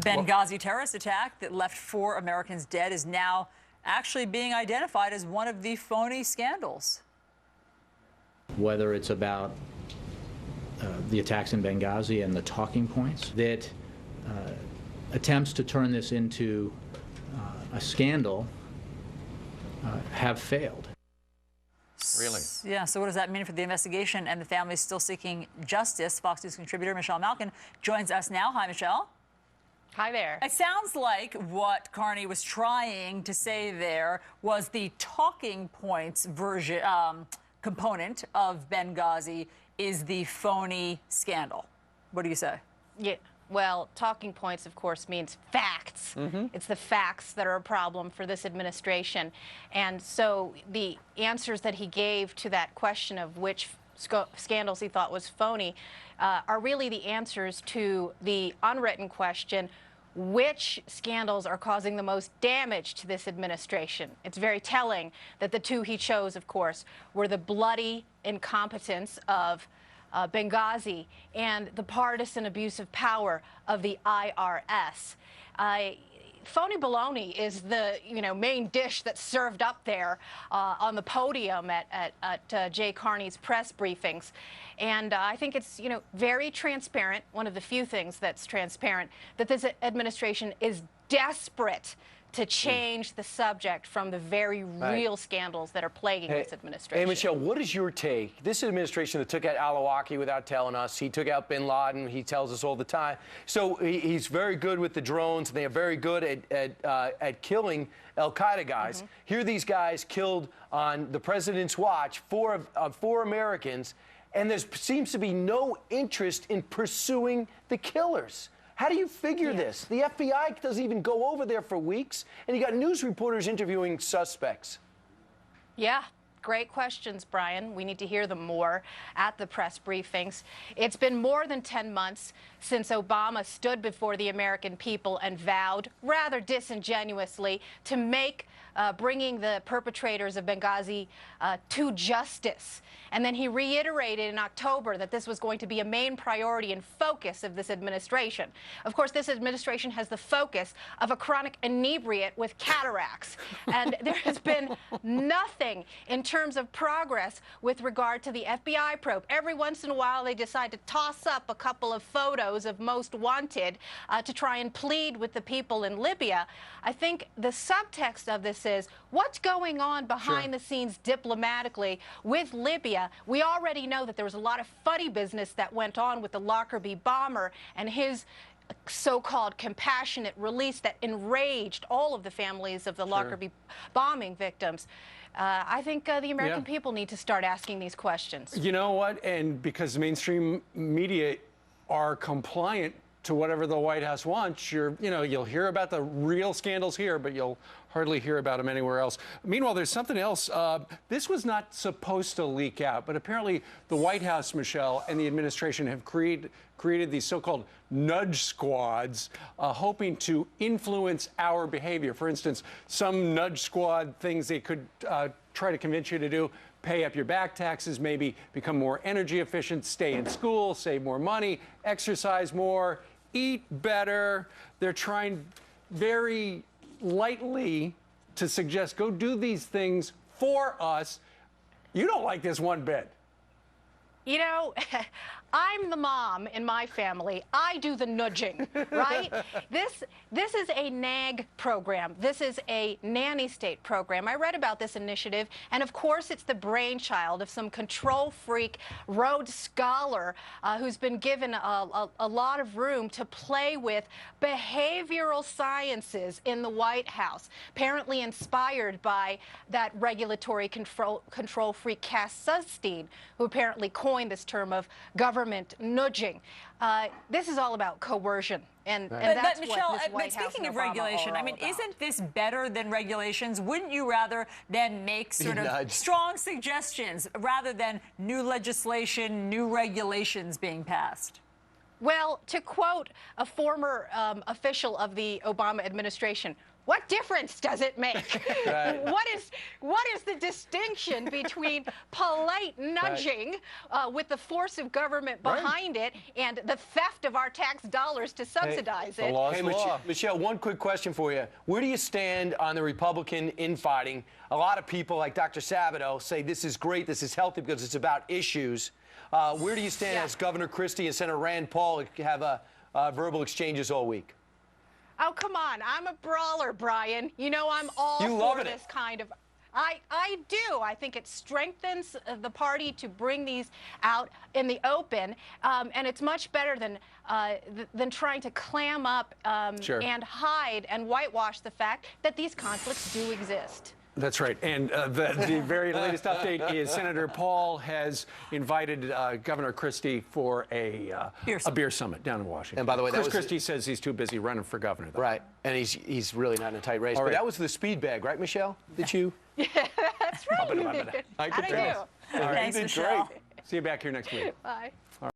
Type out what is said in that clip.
Benghazi terrorist attack that left 4 Americans dead is now actually being identified as one of the phony scandals. Whether it's about the attacks in Benghazi and the talking points, that attempts to turn this into a scandal have failed. Really? Yeah, so what does that mean for the investigation and the families still seeking justice? Fox News contributor Michelle Malkin joins us now. Hi, Michelle. Hi there. It sounds like what Carney was trying to say there was the talking points version component of Benghazi is the phony scandal. What do you say? Yeah. Well, talking points, of course, means facts. It's the facts that are a problem for this administration. And so the answers that he gave to that question of which scandals he thought was phony are really the answers to the unwritten question, which scandals are causing the most damage to this administration? It's very telling that the 2 he chose, of course, were the bloody incompetence of Benghazi and the partisan abuse of power of the IRS. Phony baloney is the main dish that's served up there on the podium at Jay Carney's press briefings, and I think it's very transparent. One of the few things that's transparent, that this administration is desperate to change the subject from the very real scandals that are plaguing this administration. Hey, Michelle, what is your take? This administration that took out al-Awlaki without telling us. He took out bin Laden. He tells us all the time. So he's very good with the drones. And they are very good at killing al-Qaeda guys. Here these guys killed on the president's watch 4 Americans, and there seems to be no interest in pursuing the killers. How do you figure this? The FBI doesn't even go over there for weeks, and you got news reporters interviewing suspects. Yeah. Great questions, Brian. We need to hear them more at the press briefings. It's been more than 10 months since Obama stood before the American people and vowed, rather disingenuously, to make bringing the perpetrators of Benghazi to justice. And then he reiterated in October that this was going to be a main priority and focus of this administration. Of course, this administration has the focus of a chronic inebriate with cataracts. And there has been nothing in terms of progress with regard to the FBI probe. Every once in a while, they decide to toss up a couple of photos of most wanted to try and plead with the people in Libya. I think the subtext of this is what's going on behind the scenes diplomatically with Libya. We already know that there was a lot of funny business that went on with the Lockerbie bomber and his so-called compassionate release that enraged all of the families of the Lockerbie bombing victims. I think the American people need to start asking these questions. You know what? And because the mainstream media are compliant to whatever the White House wants, you'll hear about the real scandals here, but you'll hardly hear about them anywhere else. Meanwhile, there's something else. This was not supposed to leak out, but apparently the White House, Michelle, and the administration have created these so-called nudge squads, hoping to influence our behavior. For instance, some nudge squad things they could try to convince you to do: pay up your back taxes, maybe become more energy efficient, stay in school, save more money, exercise more, eat better. They're trying very lightly to suggest, go do these things for us. You don't like this one bit. You know, I'm the mom in my family. I do the nudging, right? This is a NAG program. This is a nanny state program. I read about this initiative, and of course it's the brainchild of some control freak Rhodes Scholar who's been given a lot of room to play with behavioral sciences in the White House, apparently inspired by that regulatory control freak Cass Sunstein, who apparently coined this term of government nudging. This is all about coercion, and that's but Michelle, what this White House speaking and of Obama regulation, are I mean, all about. isn't this better than regulations? Wouldn't you rather then make sort of strong suggestions rather than new legislation, new regulations being passed? Well, to quote a former official of the Obama administration, what difference does it make? Right. What is the distinction between polite nudging with the force of government behind it and the theft of our tax dollars to subsidize it? law's Hey, the law. Michelle, one quick question for you. Where do you stand on the Republican infighting? A lot of people, like Dr. Sabato, say this is great, this is healthy because it's about issues. Where do you stand as Governor Christie and Senator Rand Paul have verbal exchanges all week? Oh, come on. I'm a brawler, Brian. You know I'm all You for loving this it. kind of... I do. I think it strengthens the party to bring these out in the open, and it's much better than trying to clam up and hide and whitewash the fact that these conflicts do exist. That's right. And the very latest update is Senator Paul has invited Governor Christie for a beer summit down in Washington. And by the way, Chris Christie says he's too busy running for governor, though. Right, and he's really not in a tight race. All But right. that was the speed bag, right, Michelle? That you? That's right. I could How'd I tell. do? Thanks, Michelle. See you back here next week. Bye.